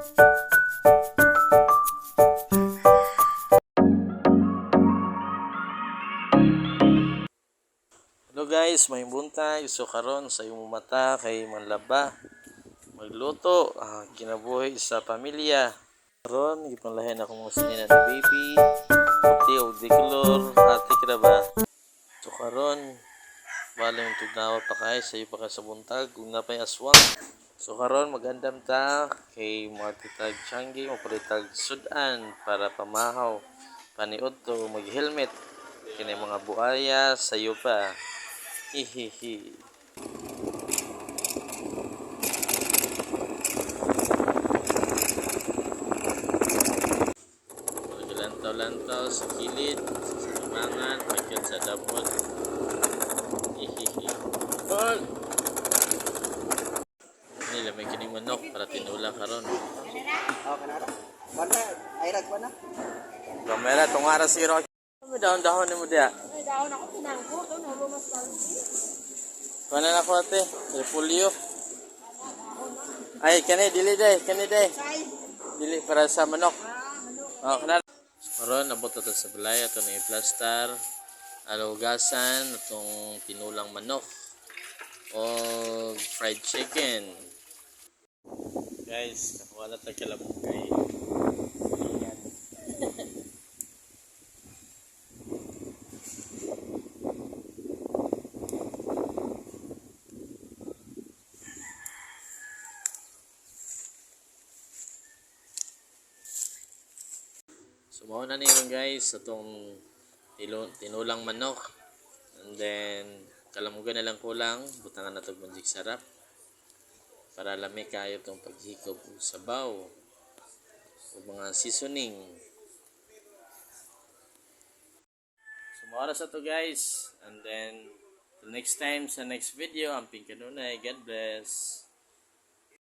Hello guys, may buntag. So karon sa imong mata kay manlaba magluto kinabuhi sa pamilya. Karon gipanlahen ako mga sinina ni baby, puti og di color, ate kada ba. So karon balong tugnawa pa kay sa iyo pa kay sa buntag kung napay aswang. So karon magandam ta kay mga titag Changi magpalitag sudan para pamahaw paniud to mag-helmet kini mga buaya sayo pa. Hihihi. Lantaw-lantaw sa kilid, sa limangan, pagkat sa dapot. Hihihi. Tol! Nila may kining manok para tinula karon. Oh, kanara. Wala, airag pa na. Kamera tong ara si Rocky. May dahon-dahon ni mo dia. Ay, daon ako pinangko. Ito, nalumas kalsi. Kana na ko ate, repolyo. Ay, kani dili day, kani day. Dili para sa manok. Oh, kana. Karon nabot ta sa balay ato ni plastar, alugasan atong tinulang manok o fried chicken. Guys, wala ta kalabog kay yan. So mao na niron guys atong tinulang manok, and then kalamugan na lang kulang butangan na tog manjig sarap para lami kayo tong paghikob og sabaw o mga seasoning. So mao na sa to guys, and then till next time sa next video, amping kanunay, God bless.